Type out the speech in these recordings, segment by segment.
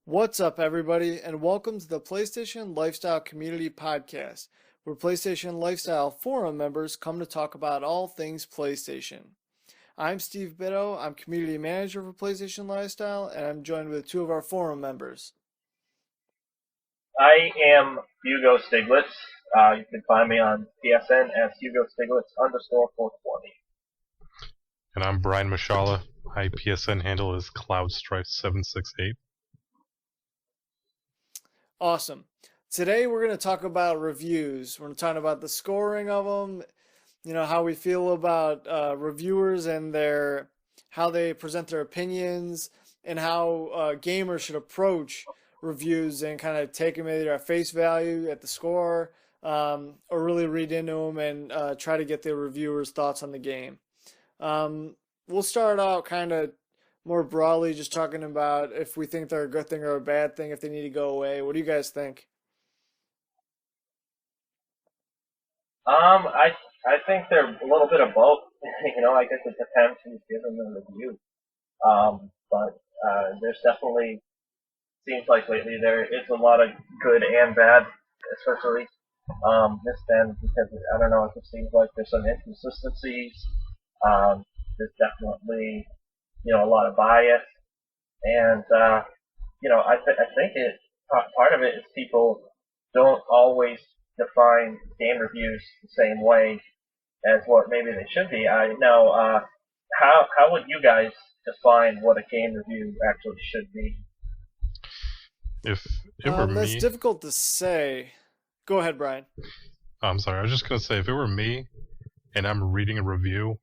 What's up, everybody, and welcome to the PlayStation Lifestyle Community Podcast, where PlayStation Lifestyle Forum members come to talk about all things PlayStation. I'm Steve Bitto, I'm Community Manager for PlayStation Lifestyle, and I'm joined with two of our forum members. I am Hugo Stiglitz. You can find me on PSN as Hugo Stiglitz _420. And I'm Brian Mashala. My PSN handle is CloudStrife768. Awesome. Today we're going to talk about reviews. We're going to talk about the scoring of them, how we feel about reviewers and how they present their opinions, and how gamers should approach reviews and kind of take them either at face value at the score, or really read into them and try to get the reviewers' thoughts on the game. We'll start out kind of more broadly, just talking about if we think they're a good thing or a bad thing, if they need to go away. What do you guys think? I think they're a little bit of both. I guess it depends who's giving the review. But there's definitely seems like lately there is a lot of good and bad, especially this end, because I don't know, it just seems like there's some inconsistencies. There's definitely a lot of bias, and I think part of it is people don't always define game reviews the same way as what maybe they should be. I know. How would you guys define what a game review actually should be? If it were That's me, difficult to say. Go ahead, Brian. I'm sorry, I was just going to say, if it were me and I'm reading a review,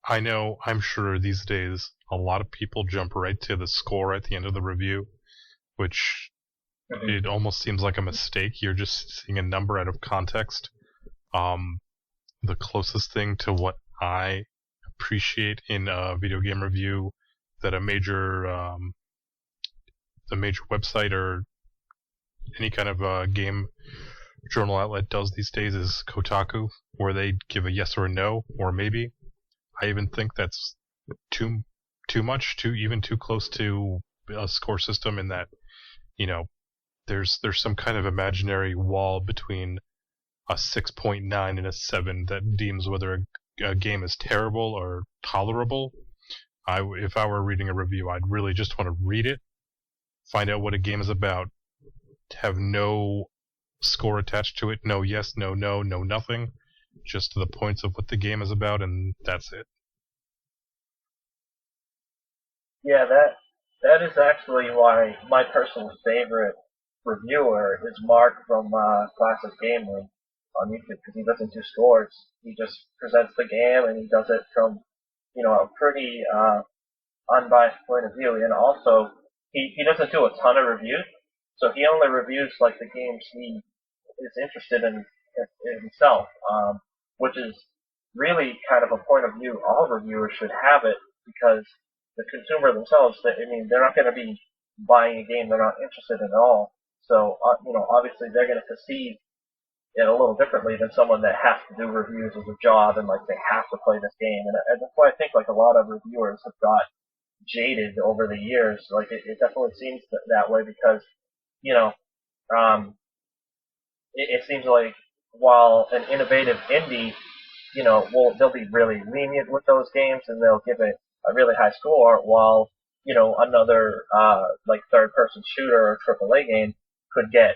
I'm sure these days a lot of people jump right to the score at the end of the review, which it almost seems like a mistake. You're just seeing a number out of context. The closest thing to what I appreciate in a video game review that a major website or any kind of game journal outlet does these days is Kotaku, where they give a yes or a no or maybe. I even think that's too much, too close to a score system, in that there's some kind of imaginary wall between a 6.9 and a 7 that deems whether a game is terrible or tolerable. If I were reading a review, I'd really just want to read it, find out what a game is about, have no score attached to it, no yes, no no, no nothing, just to the points of what the game is about, and that's it. Yeah, that is actually why my personal favorite reviewer is Mark from Classic Game Room on YouTube, because he doesn't do scores. He just presents the game, and he does it from a pretty unbiased point of view. And also, he doesn't do a ton of reviews, so he only reviews like the games he is interested in himself, which is really kind of a point of view all reviewers should have it, because the consumer themselves, they're not going to be buying a game they're not interested in at all. So, obviously they're going to perceive it a little differently than someone that has to do reviews as a job and like they have to play this game. And that's why I think like a lot of reviewers have got jaded over the years. Like it definitely seems that way, because it seems like while an innovative indie, they'll be really lenient with those games and they'll give it a really high score, while another like third-person shooter or AAA game could get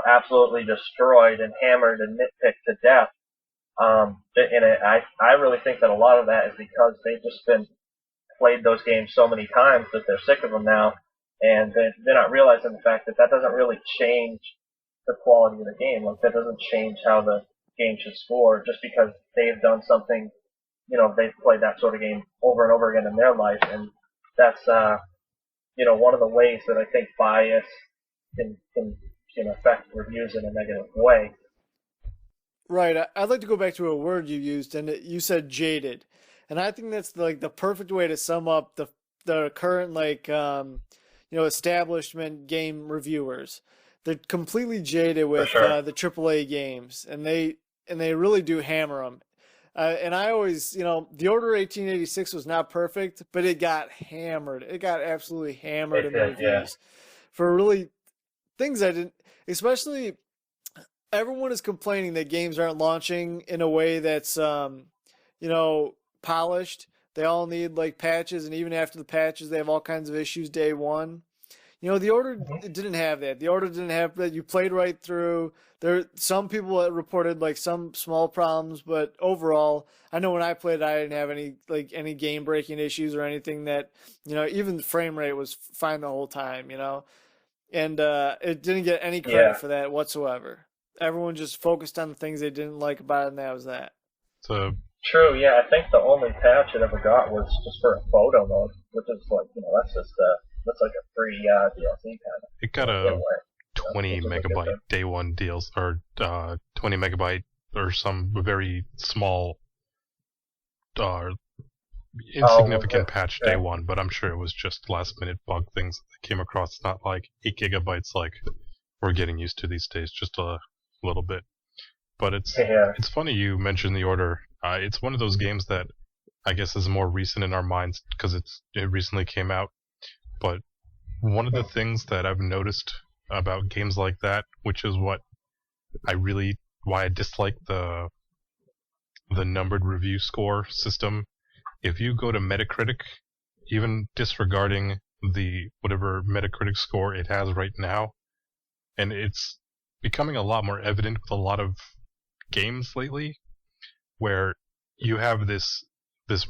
absolutely destroyed and hammered and nitpicked to death. I really think that a lot of that is because they've just been played those games so many times that they're sick of them now, and they're not realizing the fact that that doesn't really change the quality of the game. Like that doesn't change how the game should score just because they've done something. They've played that sort of game over and over again in their life, and that's one of the ways that I think bias can affect reviews in a negative way. Right. I'd like to go back to a word you used, and you said jaded. And I think that's like the perfect way to sum up the current establishment game reviewers. They're completely jaded with sure. the AAA games, and they really do hammer them. And I always, the Order 1886 was not perfect, but it got hammered. It got absolutely hammered in the reviews. Yeah. for really things I didn't, especially everyone is complaining that games aren't launching in a way that's you know, polished. They all need like patches, and even after the patches, they have all kinds of issues day one. You know, the order Mhm. didn't have that. The order didn't have that. You played right through. There, some people that reported like some small problems, but overall, I know when I played, I didn't have any game breaking issues or anything that, you know, even the frame rate was fine the whole time. You know, and it didn't get any credit Yeah, for that whatsoever. Everyone just focused on the things they didn't like about it, and that was that. So true. Yeah, I think the only patch it ever got was just for a photo mode, which is like, that's just that's like a free DLC kind of, it got in a a way, 20 which is a good megabyte thing. day one deals, or 20 megabyte, or some very small, uh, Oh, was insignificant it? patch day Yeah. one, but I'm sure it was just last minute bug things that came across. It's not like 8 gigabytes like we're getting used to these days, just a little bit. But Yeah. it's funny you mentioned the order. It's one of those games that I guess is more recent in our minds because it recently came out. But one of the things that I've noticed about games like that, which is why I dislike the numbered review score system. If you go to Metacritic, even disregarding the whatever Metacritic score it has right now, and it's becoming a lot more evident with a lot of games lately, where you have this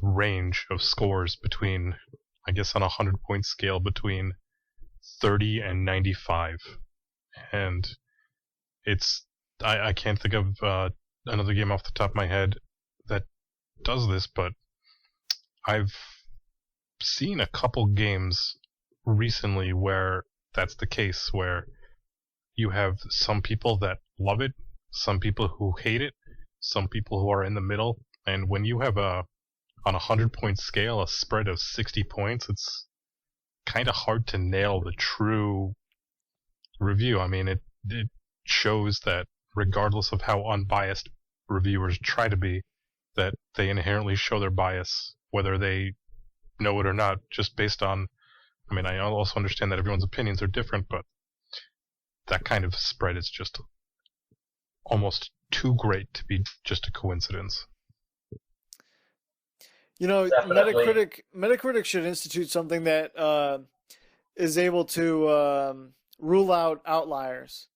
range of scores between, I guess on a 100-point scale, between 30 and 95, and it's I can't think of another game off the top of my head that does this, but I've seen a couple games recently where that's the case, where you have some people that love it, some people who hate it, some people who are in the middle, and when you have on a 100-point scale a spread of 60 points, it's kind of hard to nail the true review. I mean, it shows that regardless of how unbiased reviewers try to be, that they inherently show their bias, whether they know it or not, just based on. I mean, I also understand that everyone's opinions are different, but that kind of spread is just almost too great to be just a coincidence. You know, Definitely. Metacritic should institute something that is able to rule out outliers.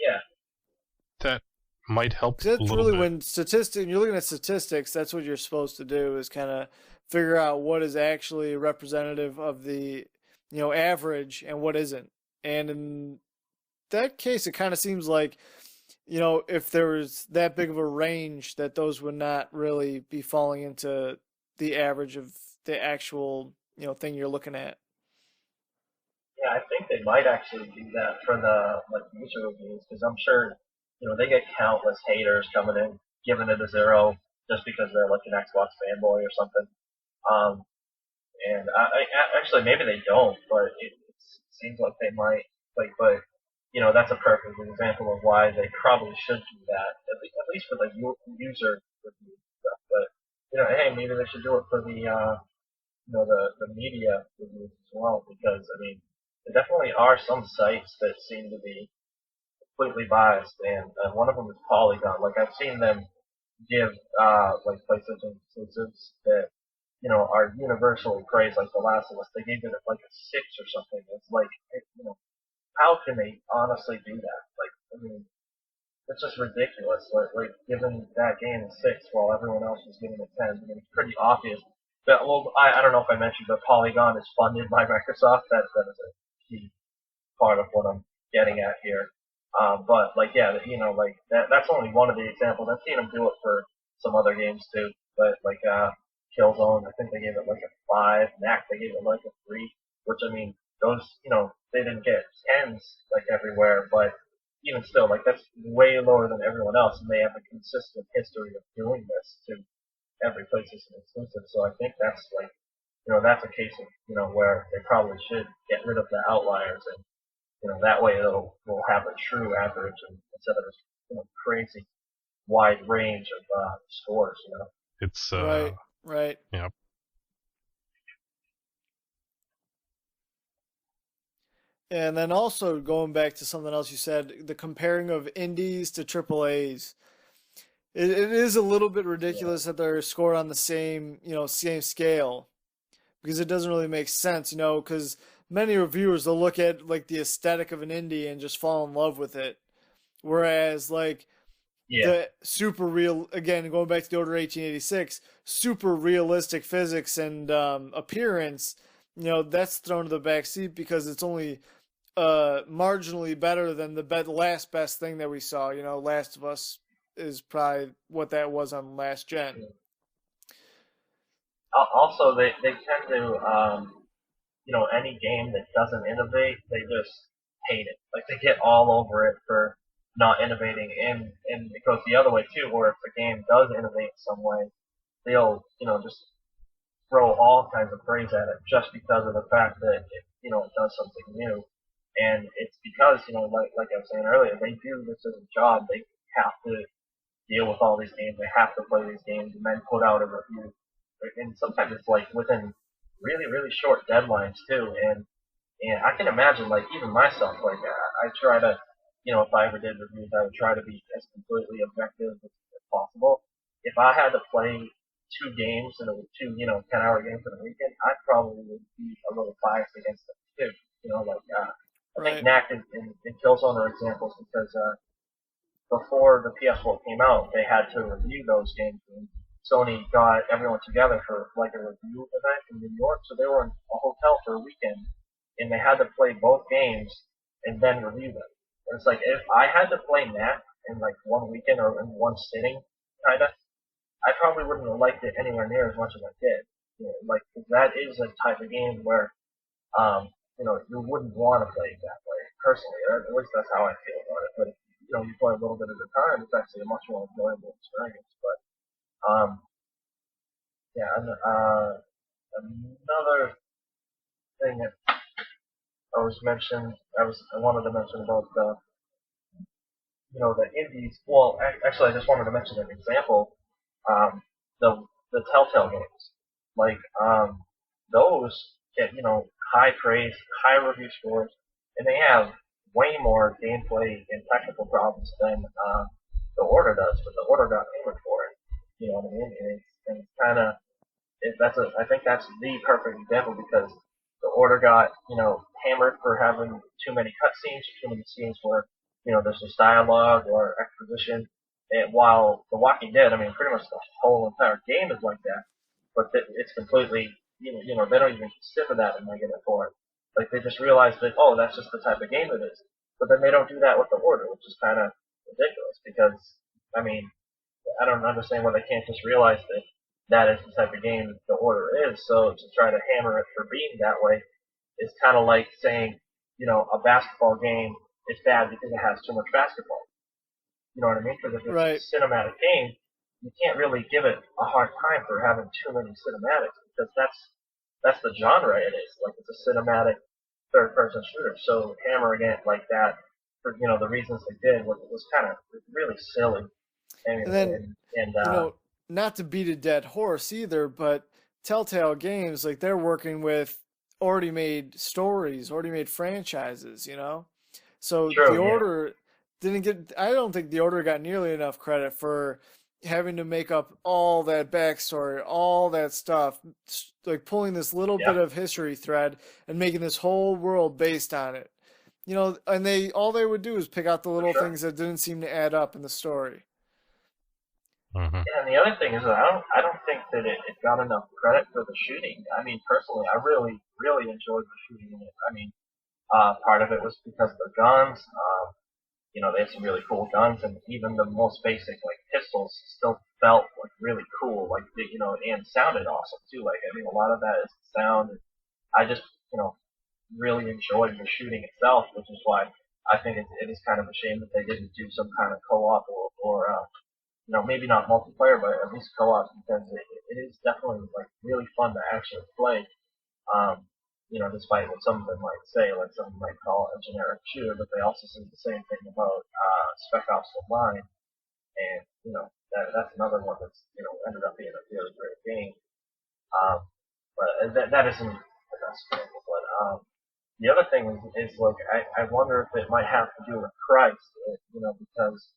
Yeah. That might help Because a that's little really bit. when you're looking at statistics, that's what you're supposed to do is kind of figure out what is actually representative of the, you know, average and what isn't. And in that case, it kind of seems like, you know, if there was that big of a range, that those would not really be falling into the average of the actual, you know, thing you're looking at. Yeah, I think they might actually do that for the like user reviews because I'm sure they get countless haters coming in giving it a 0 just because they're like an Xbox fanboy or something. Um, and actually maybe they don't, but it seems like they might. Like, but that's a perfect example of why they probably should do that at least for the user review stuff. But hey, maybe they should do it for the the media reviews as well, because I mean, there definitely are some sites that seem to be completely biased, and one of them is Polygon. Like I've seen them give like PlayStation exclusives that are universally praised, like The Last of Us. They gave it like a 6 or something. It's like, how can they honestly do that? Like, I mean, it's just ridiculous. Like giving that game a 6 while everyone else was giving it 10. I mean, it's pretty obvious. But, well, I don't know if I mentioned, but Polygon is funded by Microsoft. That is a key part of what I'm getting at here. But like, yeah, like that's only one of the examples. I've seen them do it for some other games too. But like, Killzone, I think they gave it like a 5. Knack, they gave it like a 3. Which I mean, those, they didn't get 10s like everywhere, but even still, like that's way lower than everyone else, and they have a consistent history of doing this to every PlayStation exclusive. So I think that's like, that's a case of, where they probably should get rid of the outliers, and that way we'll have a true average, and instead of this crazy wide range of scores. It's, Right, right. yeah. And then also going back to something else you said, the comparing of indies to triple A's. It is a little bit Yeah, ridiculous that they're scored on the same, same scale because it doesn't really make sense, because many reviewers they'll look at like the aesthetic of an indie and just fall in love with it. Whereas like yeah, the super real, again, going back to the Order 1886, super realistic physics and appearance, that's thrown to the back seat because it's only marginally better than the last best thing that we saw. Last of Us is probably what that was on last gen. yeah. Also, they tend to, any game that doesn't innovate, they just hate it. Like they get all over it for not innovating, and it goes the other way too, where if the game does innovate in some way, they'll, just throw all kinds of praise at it just because of the fact that it does something new. And it's because, like I was saying earlier, they do this as a job. They have to deal with all these games. They have to play these games and then put out a review. And sometimes it's like within really, really short deadlines too. And I can imagine, like, even myself, like, I try to, if I ever did reviews, I would try to be as completely objective as possible. If I had to play two games in a two, 10-hour games in a weekend, I probably would be a little biased against them too. I think Right. Knack and Killzone are examples because, before the PS4 came out, they had to review those games. And Sony got everyone together for like a review event in New York, so they were in a hotel for a weekend, and they had to play both games and then review them. And it's like if I had to play that in like one weekend or in one sitting, kinda, I probably wouldn't have liked it anywhere near as much as I did. Like 'cause that is a type of game where you wouldn't want to play it that way. Personally, at least that's how I feel about it. But if, you play a little bit at a time, it's actually a much more enjoyable experience. But yeah, another thing that I wanted to mention about the indies. Well, actually, I just wanted to mention an example. Um, the Telltale games, like those get high praise, high review scores, and they have way more gameplay and technical problems than the Order does. But the Order got hammered for it. You know what I mean? And it's kind of I think that's the perfect example because the Order got hammered for having too many cutscenes, too many scenes where there's just dialogue or exposition. And while The Walking Dead, I mean, pretty much the whole entire game is like that, but it's completely they don't even consider that a negative for it. Like they just realize that that's just the type of game it is. But then they don't do that with the Order, which is kind of ridiculous because I mean I don't understand why they can't just realize that that is the type of game the Order is. So to try to hammer it for being that way is kind of like saying, a basketball game is bad because it has too much basketball. You know what I mean? Because if it's Right. a cinematic game, you can't really give it a hard time for having too many cinematics because that's the genre it is. Like it's a cinematic third-person shooter. So hammering it like that for the reasons they did was kind of really silly. And then, And you know, not to beat a dead horse either, but Telltale Games, like they're working with already made stories, already made franchises. So the true, yeah, Order didn't get, I don't think the Order got nearly enough credit for having to make up all that backstory, all that stuff, like pulling this little bit yeah, of history thread and making this whole world based on it. And all they would do is pick out the for little sure. things that didn't seem to add up in the story. Hmm. Yeah, and the other thing is that I don't think that it got enough credit for the shooting. I mean, personally, I really really enjoyed the shooting in it. I mean, part of it was because of the guns. They had some really cool guns, and even the most basic like pistols still felt like really cool. Like and sounded awesome too. Like I mean, a lot of that is the sound. And I just really enjoyed the shooting itself, which is why I think it is kind of a shame that they didn't do some kind of co-op or maybe not multiplayer, but at least co-op because it is definitely like really fun to actually play. Um, despite what some of them might say, like some might call it a generic shooter, but they also say the same thing about Spec Ops Online, and that's another one that's ended up being a really great game. Um, but that isn't the best example, but the other thing is like I wonder if it might have to do with price, because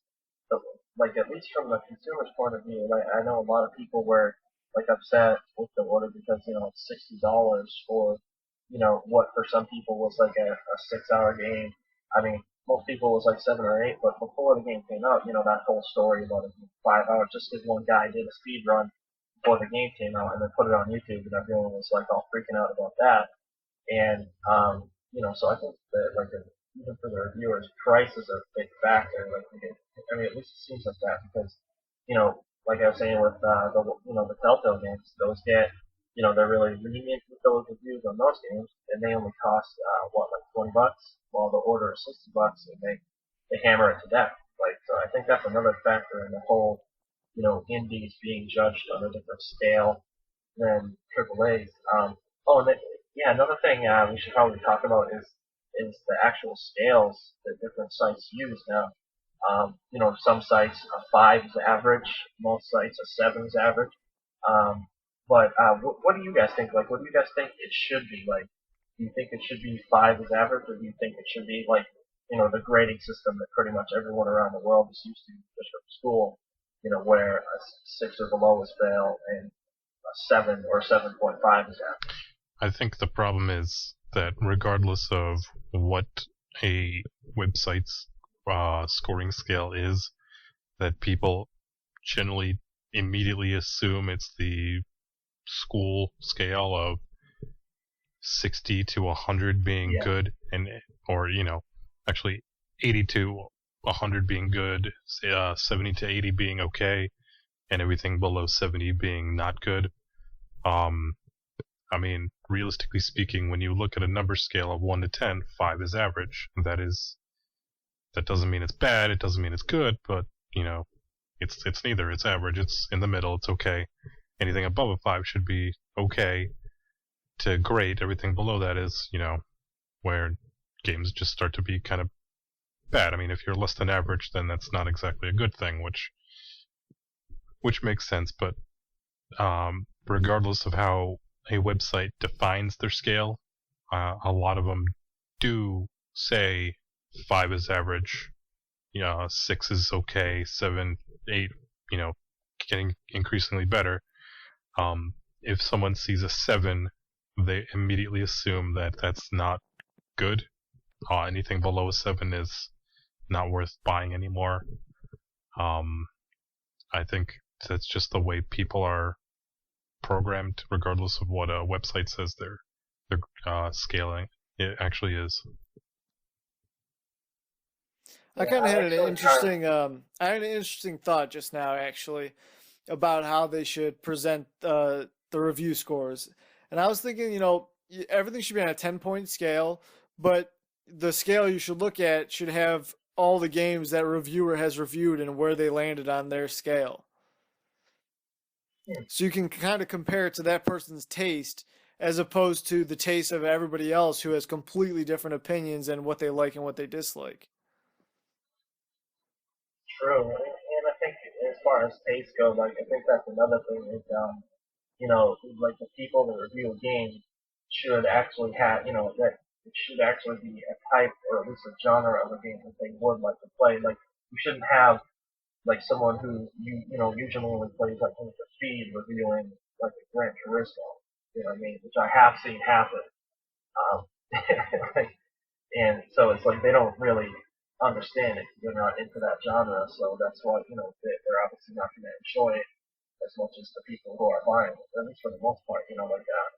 the, like at least from the consumer's point of view, like I know a lot of people were like upset with the order because it's $60 for what for some people was like a 6 hour game. I mean, most people was like 7 or 8, but before the game came out, that whole story about it being 5 hours just because one guy did a speed run before the game came out and then put it on YouTube and everyone was like all freaking out about that. And so I think that like even for the reviewers, price is a big factor. Like, I mean, at least it seems like that because like I was saying with the Telltale games, those get they're really lenient with those reviews on those games, and they only cost like $20, while the order is $60, and they hammer it to death. Like, so I think that's another factor in the whole indies being judged on a different scale than triple A's. Oh, and then, yeah, another thing we should probably talk about is the actual scales that different sites use now. Some sites a 5 is average, most sites a 7 is average. But what do you guys think? Like, what do you guys think it should be? Like, do you think it should be 5 is average, or do you think it should be like the grading system that pretty much everyone around the world is used to just from school? Where a 6 or below is fail and a 7 or 7.5 is average. I think the problem is that regardless of what a website's scoring scale is, that people generally immediately assume it's the school scale of 60 to 100 being good, or actually 80 to 100 being good, 70 to 80 being okay, and everything below 70 being not good. I mean, realistically speaking, when you look at a number scale of 1 to 10, 5 is average. That doesn't mean it's bad, it doesn't mean it's good, but, it's neither. It's average, it's in the middle, it's okay. Anything above a 5 should be okay to great. Everything below that is, where games just start to be kind of bad. I mean, if you're less than average, then that's not exactly a good thing, which makes sense, but regardless of how a website defines their scale, a lot of them do say 5 is average, 6 is okay, 7, 8, getting increasingly better. If someone sees a 7, they immediately assume that that's not good. Anything below a 7 is not worth buying anymore. I think that's just the way people are programmed, regardless of what a website says their scaling it actually is. I kind of had an interesting, I had an interesting thought just now, actually, about how they should present the review scores. And I was thinking, everything should be on a 10-point scale, but the scale you should look at should have all the games that reviewer has reviewed and where they landed on their scale. So you can kind of compare it to that person's taste as opposed to the taste of everybody else who has completely different opinions and what they like and what they dislike. True, and I think as far as taste goes, like I think that's another thing is, like the people that review a game should actually have, that it should actually be a type or at least a genre of a game that they would like to play. Like you shouldn't have like someone who usually only plays like Need for Speed reviewing like a Gran Turismo, what I mean, which I have seen happen. Um, and so it's like they don't really understand it. They're not into that genre, so that's why they're obviously not going to enjoy it as much as the people who are buying it. At least for the most part, like that.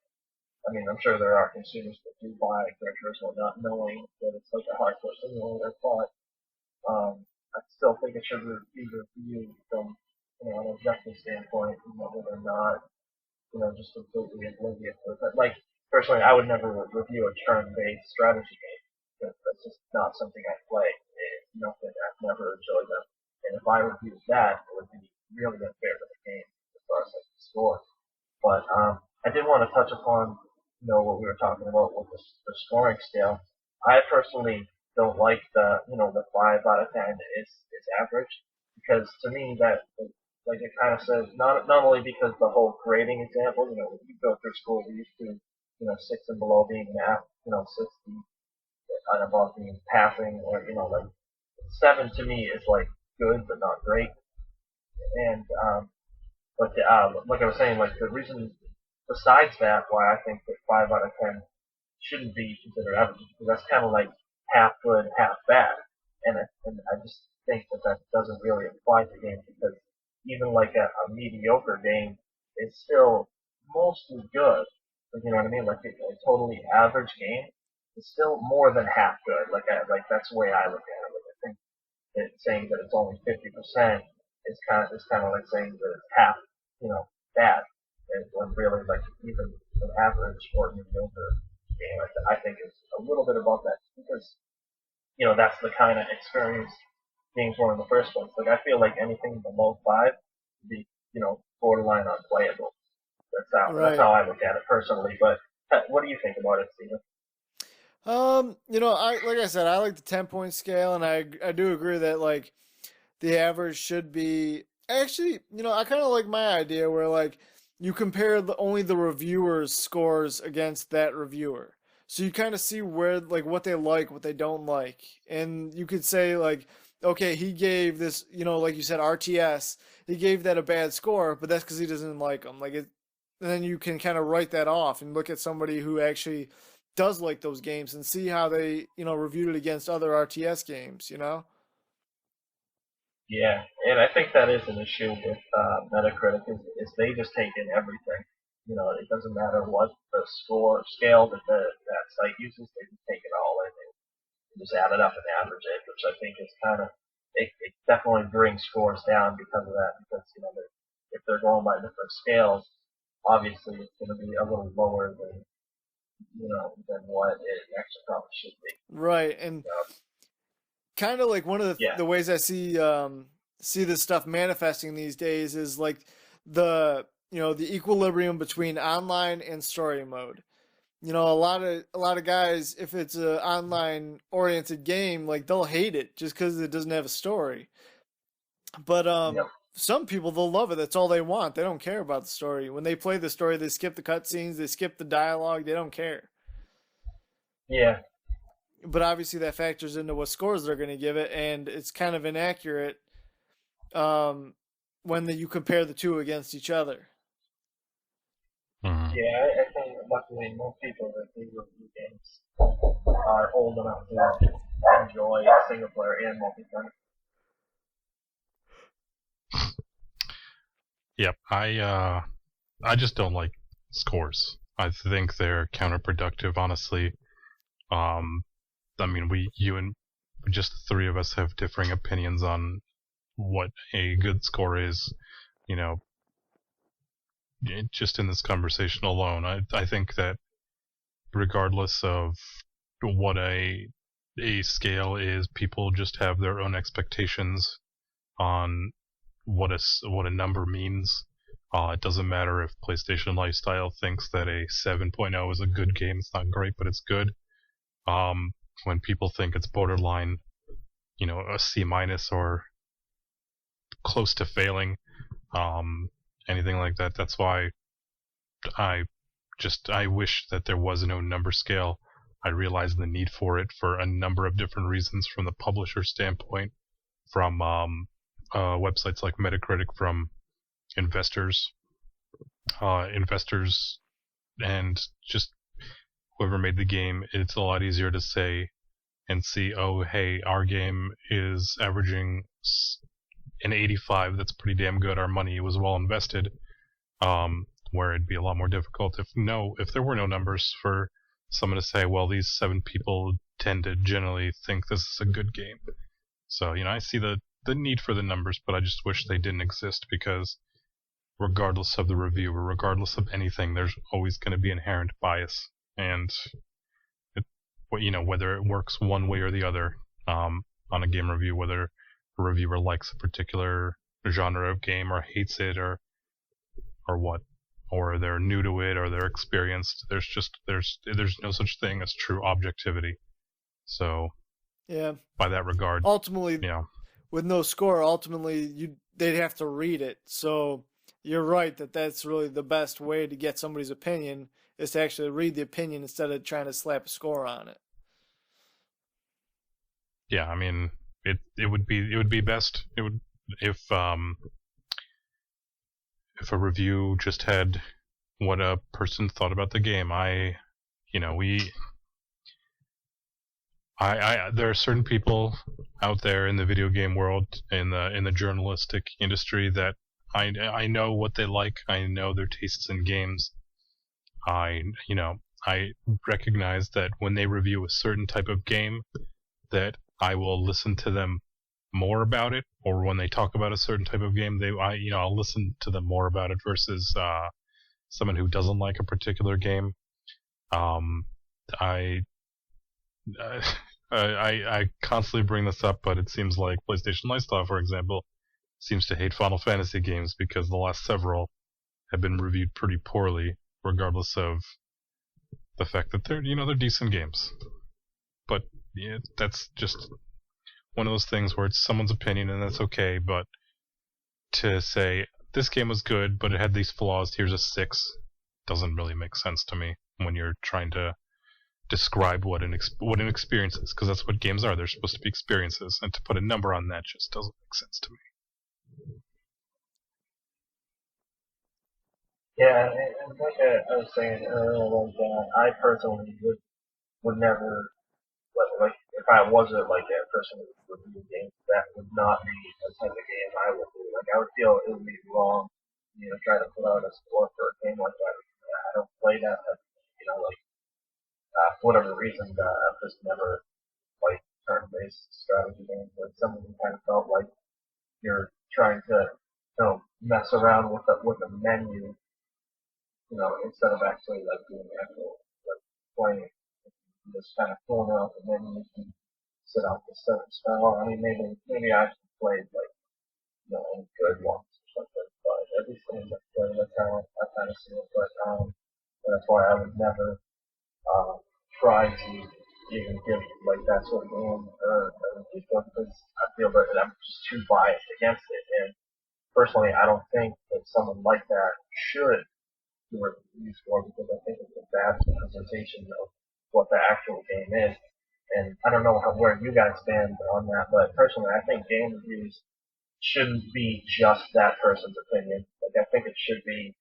I mean, I'm sure there are consumers that do buy Gran Turismo not knowing that it's like a hardcore simulator, but I still think it should be reviewed from an objective standpoint, whether they're not just completely oblivious to it. Like personally, I would never review a turn-based strategy game. That's just not something I play. It's nothing I've never enjoyed them. And if I reviewed that, it would be really unfair to the game as far as like the score. But I did want to touch upon what we were talking about with the scoring scale. I personally don't like the 5 out of 10 is average because to me that like it kind of says not only because the whole grading example when you go through school we used to 6 and below being math 60 about being passing, or like 7 to me is like good but not great. And but like I was saying, like the reason besides that why I think that 5 out of 10 shouldn't be considered average is because that's kind of like half good, half bad, and I just think that that doesn't really apply to games because even like a mediocre game is still mostly good. Like, you know what I mean? Like a totally average game is still more than half good. Like that's the way I look at it. Like I think that saying that it's only 50% is kind of like saying that it's half, bad. And when really like even an average or mediocre game, I think is a little bit above that because that's the kind of experience games were in the first place. Like I feel like anything below 5 would be borderline unplayable. That's Right. how I look at it personally. But what do you think about it, Steven? I like I said, I like the 10-point scale, and I do agree that like the average should be actually, I kind of like my idea where like you compare only the reviewers' scores against that reviewer. So you kind of see where like what they like, what they don't like. And you could say like, okay, he gave this, like you said RTS, he gave that a bad score, but that's cuz he doesn't like them. And then you can kind of write that off and look at somebody who actually does like those games and see how they, reviewed it against other RTS games. Yeah, and I think that is an issue with Metacritic is they just take in everything. It doesn't matter what the score scale that site uses, they just take it all in and just add it up and average it, which I think is kind of it definitely brings scores down because of that. Because if they're going by different scales, obviously it's going to be a little lower than what it actually probably should be. Right. And kind of like one of Yeah, the ways I see this stuff manifesting these days is like the equilibrium between online and story mode. A lot of guys, if it's a online oriented game, like they'll hate it just because it doesn't have a story. But yeah, some people they'll love it. That's all they want. They don't care about the story. When they play the story, they skip the cutscenes, they skip the dialogue. They don't care. yeah. But obviously that factors into what scores they're going to give it, and it's kind of inaccurate um, when you compare the two against each other. Mhm. Yeah, I think luckily most people that do review games are old enough to enjoy single player and multiplayer. Yep, I just don't like scores. I think they're counterproductive, honestly. Um, I mean, you and just the three of us have differing opinions on what a good score is. You know, just in this conversation alone, I think that regardless of what a scale is, people just have their own expectations on what a number means. It doesn't matter if PlayStation Lifestyle thinks that a 7.0 is a good game. It's not great, but it's good. When people think it's borderline, a C minus or close to failing, anything like that. That's why I I wish that there was no number scale. I realize the need for it for a number of different reasons, from the publisher standpoint, from websites like Metacritic, from investors, investors, and just whoever made the game. It's a lot easier to say and see, oh, hey, our game is averaging an 85. That's pretty damn good. Our money was well invested. Where it'd be a lot more difficult if there were no numbers for someone to say, well, these 7 people tend to generally think this is a good game. So, I see the need for the numbers, but I just wish they didn't exist, because regardless of the reviewer, regardless of anything, there's always going to be inherent bias, and whether it works one way or the other on a game review, whether a reviewer likes a particular genre of game or hates it or what, or they're new to it or they're experienced. There's no such thing as true objectivity. So Yeah. by that regard, Ultimately, yeah, with no score, they'd have to read it. So you're right that's really the best way to get somebody's opinion is to actually read the opinion instead of trying to slap a score on it. yeah, I mean, it would be best. It would if a review just had what a person thought about the game. You know, there are certain people out there in the video game world, in the journalistic industry, that I know what they like. I know their tastes in games. You know, I recognize that when they review a certain type of game, that I will listen to them more about it, or when they talk about a certain type of game, I'll listen to them more about it versus someone who doesn't like a particular game. Um, I I constantly bring this up, but it seems like PlayStation Lifestyle, for example, seems to hate Final Fantasy games because the last several have been reviewed pretty poorly, regardless of the fact that they're decent games. But yeah, that's just one of those things where it's someone's opinion and that's okay, but to say this game was good but it had these flaws, here's a 6, doesn't really make sense to me when you're trying to describe what an experience is, because that's what games are. They're supposed to be experiences, and to put a number on that just doesn't make sense to me. Yeah, and like I was saying earlier, like I personally would never like if I wasn't like a person who would review games, that would not be the type of game I would do. Like I would feel it would be wrong, try to put out a score for a game like that. I don't play that, like for whatever reason, I've just never like turn-based strategy games. Like some of them kind of felt like you're trying to, mess around with the menu, instead of actually like doing the actual like playing. You just kind of pulling out the menu and set out the certain spell. I mean, maybe I actually played like any good ones or something, but at least in the play, that's how I kind of see it. But that's why I would never try to even give like that sort of game a review score because I feel that I'm just too biased against it. And personally, I don't think that someone like that should do a review score because I think it's a bad representation of what the actual game is. And I don't know where you guys stand on that, but personally, I think game reviews shouldn't be just that person's opinion. Like I think it should be,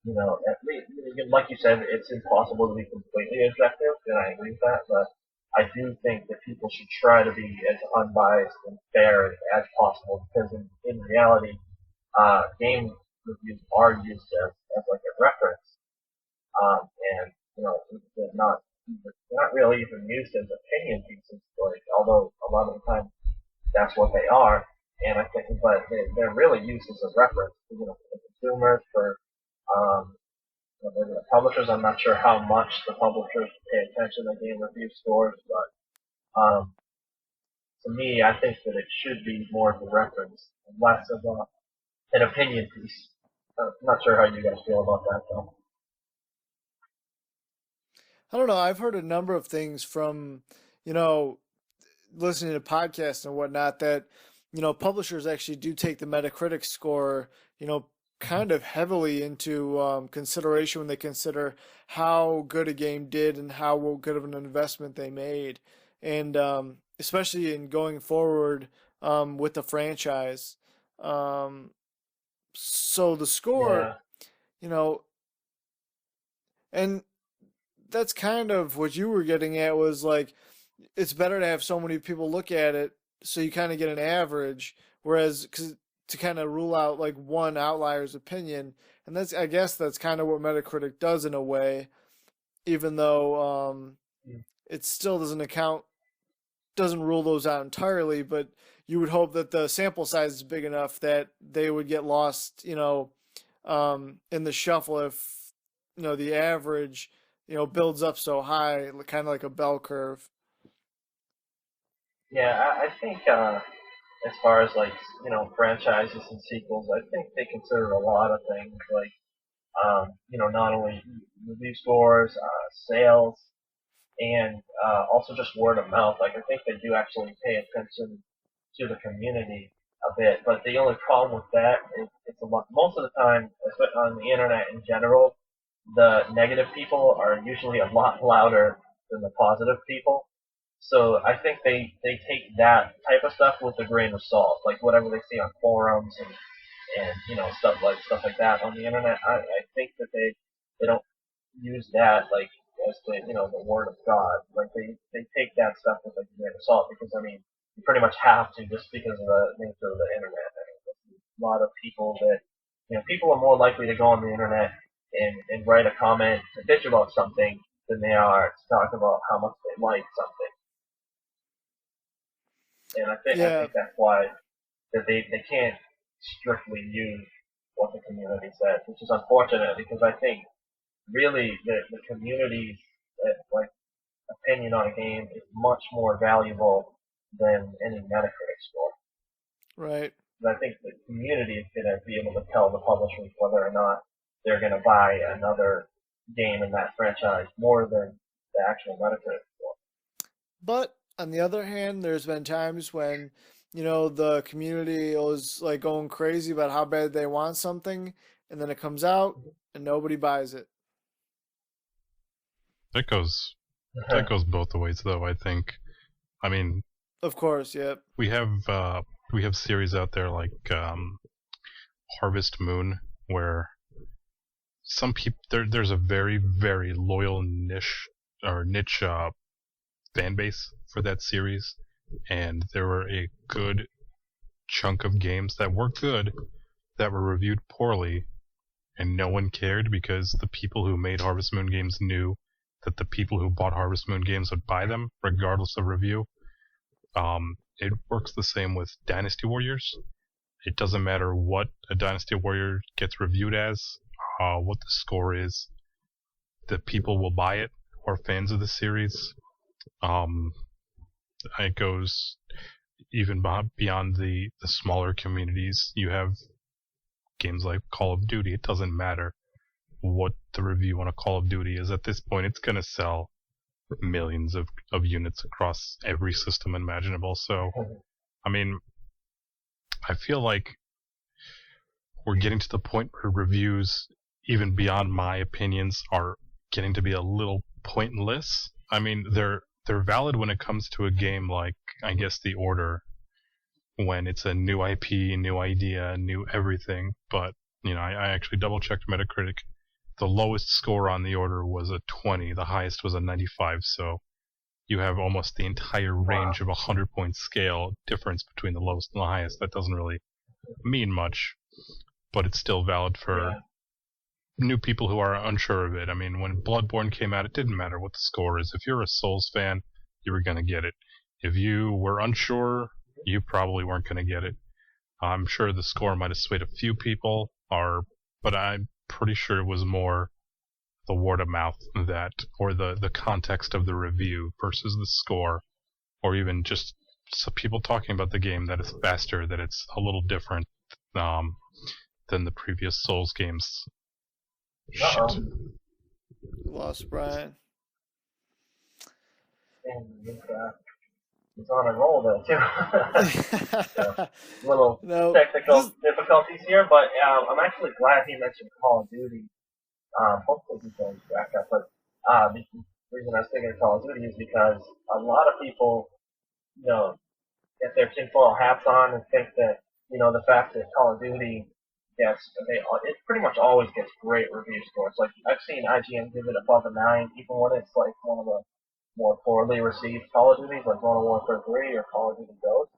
at least, like you said, it's impossible to be completely objective, and I agree with that. But I do think that people should try to be as unbiased and fair as possible, because in reality, game reviews are used as like a reference, and they're not really even used as opinion pieces. Like although a lot of the time that's what they are, and I think, but they're really used as a reference, for the consumers, for maybe the publishers. I'm not sure how much the publishers pay attention to game review scores, but to me, I think that it should be more of a reference and less of an opinion piece. I'm not sure how you guys feel about that, though. I don't know. I've heard a number of things from, you know, listening to podcasts and whatnot that, publishers actually do take the Metacritic score, kind of heavily into consideration when they consider how good a game did and how good of an investment they made. And especially in going forward with the franchise. Um, so the score, Yeah, you know, and that's kind of what you were getting at was like, it's better to have so many people look at it so you kind of get an average, whereas cause to kind of rule out like one outlier's opinion, and that's I guess that's kind of what Metacritic does in a way, even though it still doesn't rule those out entirely, but you would hope that the sample size is big enough that they would get lost, in the shuffle if the average builds up so high, kind of like a bell curve. yeah. I think as far as like franchises and sequels, I think they consider a lot of things like not only review scores, sales, and also just word of mouth. Like I think they do actually pay attention to the community a bit, but the only problem with that is it's a lot. Most of the time, especially on the internet in general, the negative people are usually a lot louder than the positive people. So I think they take that type of stuff with a grain of salt, like whatever they see on forums and stuff like that on the internet. I think that they don't use that like as the word of God. Like they take that stuff with like a grain of salt because I mean you pretty much have to just because of the nature of the internet. I mean, there's a lot of people that people are more likely to go on the internet and write a comment to bitch about something than they are to talk about how much they like something. And I Yeah, think that's why that they can't strictly use what the community says, which is unfortunate because I think really the community's like opinion on a game is much more valuable than any Metacritic score. right. And I think the community is going to be able to tell the publishers whether or not they're going to buy another game in that franchise more than the actual Metacritic score. But on the other hand, there's been times when, the community was like going crazy about how bad they want something, and then it comes out and nobody buys it. That goes that goes both ways, though. I think. I mean, Of course, yep. we have series out there like Harvest Moon, where some people there's a very very loyal niche fan base for that series, and there were a good chunk of games that were good that were reviewed poorly, and no one cared because the people who made Harvest Moon games knew that the people who bought Harvest Moon games would buy them regardless of review. It works the same with Dynasty Warriors. It doesn't matter what a Dynasty Warrior gets reviewed as, what the score is. The people will buy it, who are fans of the series. Um, it goes even beyond the smaller communities. You have games like Call of Duty. It doesn't matter what the review on a Call of Duty is. At this point, it's going to sell millions of units across every system imaginable. So, I mean, I feel like we're getting to the point where reviews, even beyond my opinions, are getting to be a little pointless. I mean, they're valid when it comes to a game like, I guess, The Order, when it's a new IP, new idea, new everything. But I actually double checked Metacritic. The lowest score on The Order was a 20. The highest was a 95. So you have almost the entire range of a 100-point scale difference between the lowest and the highest. That doesn't really mean much, but it's still valid for new people who are unsure of it. I mean, when Bloodborne came out, it didn't matter what the score is. If you're a Souls fan, you were going to get it. If you were unsure, you probably weren't going to get it. I'm sure the score might have swayed a few people, but I'm pretty sure it was more the word of mouth or the context of the review versus the score, or even just some people talking about the game, that it's faster, that it's a little different than the previous Souls games. Uh-oh. Shit. Lost Brian. And he's on a roll though too. So, little No, technical difficulties here, but I'm actually glad he mentioned Call of Duty. Hopefully he goes back up, but the reason I was thinking of Call of Duty is because a lot of people, get their tinfoil hats on and think that, the fact that Call of Duty it pretty much always gets great review scores. Like, I've seen IGN give it above a 9, even when it's like one of the more poorly received Call of Duties, like Modern Warfare 3 or Call of Duty Ghosts.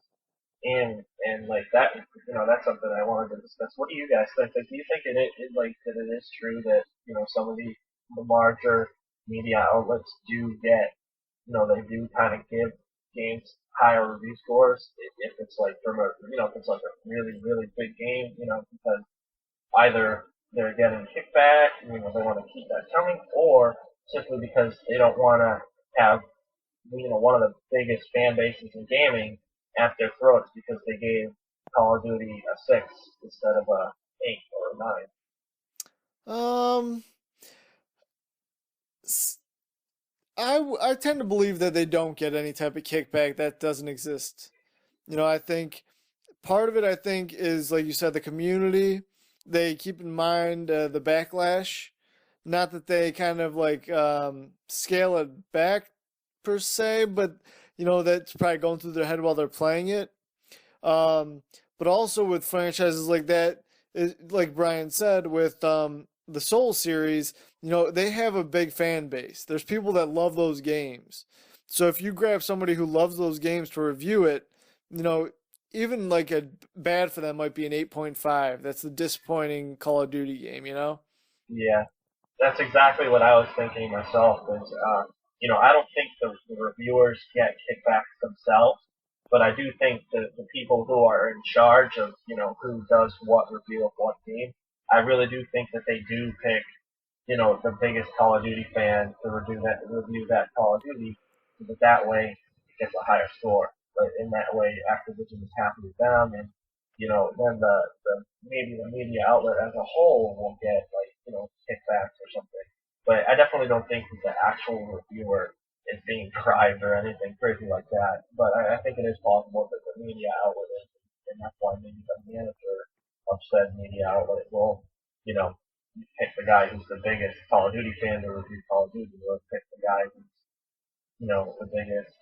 And like that, that's something I wanted to discuss. What do you guys think? Like, do you think that it is true that, some of the larger media outlets do get, they do kind of give games higher review scores if it's like from if it's like a really, really big game, because either they're getting kickback, they want to keep that coming, or simply because they don't want to have, one of the biggest fan bases in gaming at their throats because they gave Call of Duty a 6 instead of a 8 or a 9. I tend to believe that they don't get any type of kickback. That doesn't exist. I think part of it, is like you said, the community. They keep in mind the backlash. Not that they kind of like scale it back per se, but that's probably going through their head while they're playing it. But also with franchises like that, like Brian said, with the Soul series, they have a big fan base. There's people that love those games. So if you grab somebody who loves those games to review it, you know, even like a bad for them might be an 8.5. That's the disappointing Call of Duty game. Yeah, that's exactly what I was thinking myself. Is I don't think the reviewers get kickbacks themselves, but I do think that the people who are in charge of who does what review of what game, I really do think that they do pick the biggest Call of Duty fan to review that Call of Duty, so that way it gets a higher score. But in that way, Activision is happy with them, and then the maybe the media outlet as a whole will get like kickbacks or something. But I definitely don't think that the actual reviewer is being bribed or anything crazy like that. But I think it is possible that the media outlet is, and that's why maybe the manager of said media outlet will, you know, pick the guy who's the biggest Call of Duty fan to review Call of Duty, or pick the guy who's the biggest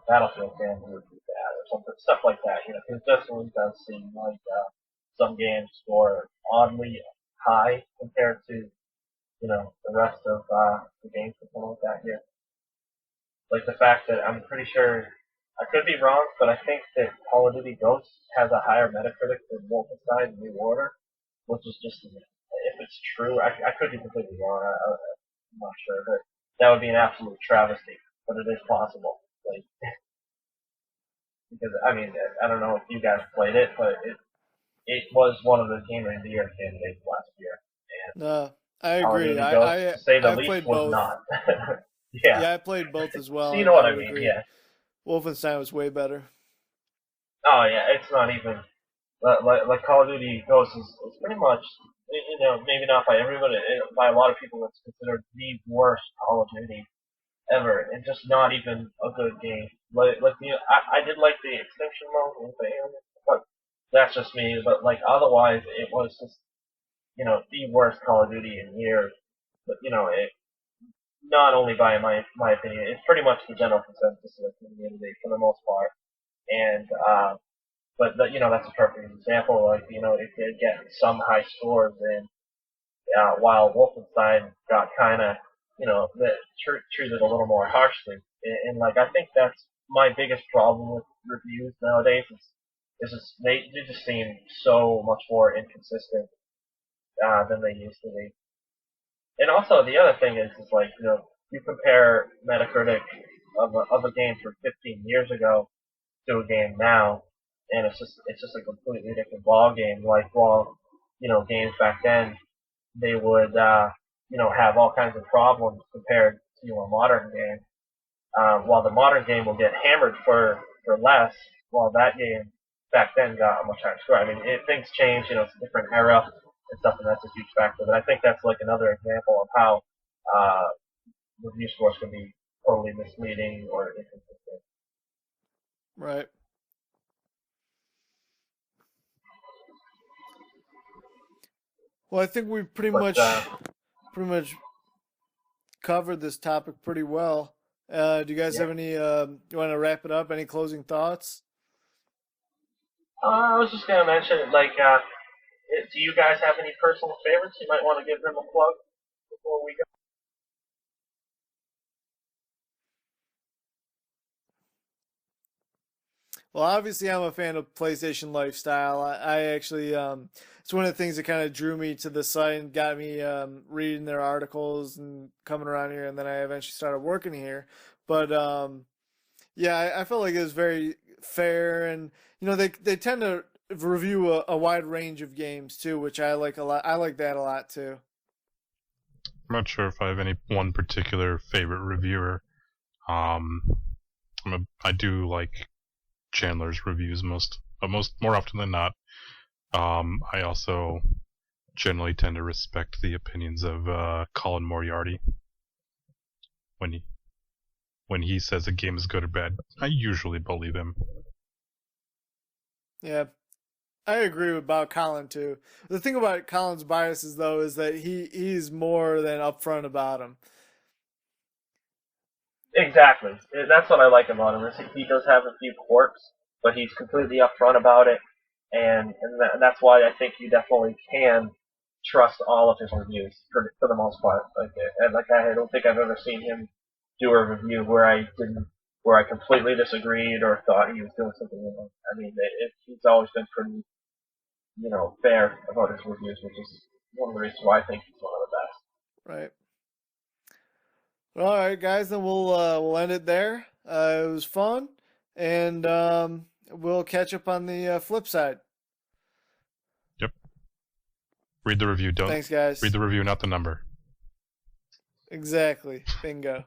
Battlefield fan to review that, or something, stuff like that. Because it definitely does seem like some games score oddly high compared to the rest of the games or something like that here. Like the fact that I'm pretty sure, I could be wrong, but I think that Call of Duty Ghosts has a higher Metacritic than Wolfenstein New Order, which is just, if it's true, I could be completely wrong, I'm not sure, but that would be an absolute travesty, but it is possible. Like, because, I mean, I don't know if you guys played it, but it was one of the Game of the Year candidates last year, and No, I Call of agree. Duty Ghosts, I to say the I've least, played was both. not. Yeah, Yeah, I played both as so well, you and know I what I would mean, agree. yeah. Wolfenstein was way better. Oh yeah, it's not even like Call of Duty Ghosts is pretty much maybe not by everybody, by a lot of people it's considered the worst Call of Duty ever, and just not even a good game. I did like the extinction mode with the aliens, but that's just me. But like otherwise, it was just the worst Call of Duty in years. But it not only by my opinion, it's pretty much the general consensus of the community for the most part, and but that's a perfect example. Like it did get some high scores, and while Wolfenstein got kind of treated a little more harshly. And like I think that's my biggest problem with reviews nowadays is just they just seem so much more inconsistent than they used to be. And also the other thing is like you compare Metacritic of a game from 15 years ago to a game now, and it's just a completely different ball game. Like while games back then they would have all kinds of problems compared to a modern game. While the modern game will get hammered for less, while that game back then got a much higher score. I mean, things change. It's a different era and stuff, and that's a huge factor. But I think that's like another example of how uh, review scores can be totally misleading or inconsistent. Right. Well, I think we But pretty much covered this topic pretty well. Do you guys yeah, have any? You want to wrap it up? Any closing thoughts? I was just gonna mention like, do you guys have any personal favorites? You might want to give them a plug before we go. Well, obviously, I'm a fan of PlayStation Lifestyle. I actually, it's one of the things that kind of drew me to the site and got me reading their articles and coming around here. And then I eventually started working here. But yeah, I felt like it was very fair, and they tend to review a wide range of games too, which I like a lot. I like that a lot too. I'm not sure if I have any one particular favorite reviewer. Um, I do like Chandler's reviews more often than not. I also generally tend to respect the opinions of Colin Moriarty when he says a game is good or bad. I usually believe him. Yeah, I agree about Colin too. The thing about Colin's biases though is that he's more than upfront about them. Exactly. That's what I like about him. Is he does have a few quirks, but he's completely upfront about it, and that's why I think you definitely can trust all of his reviews for the most part. I don't think I've ever seen him do a review where I completely disagreed or thought he was doing something wrong. I mean, he's always been pretty fair about his reviews, which is one of the reasons why I think he's one of the best. Right. Well, all right, guys, then we'll end it there. It was fun, and we'll catch up on the flip side. Yep. Read the review. Don't Thanks, guys. read the review, not the number. Exactly. Bingo.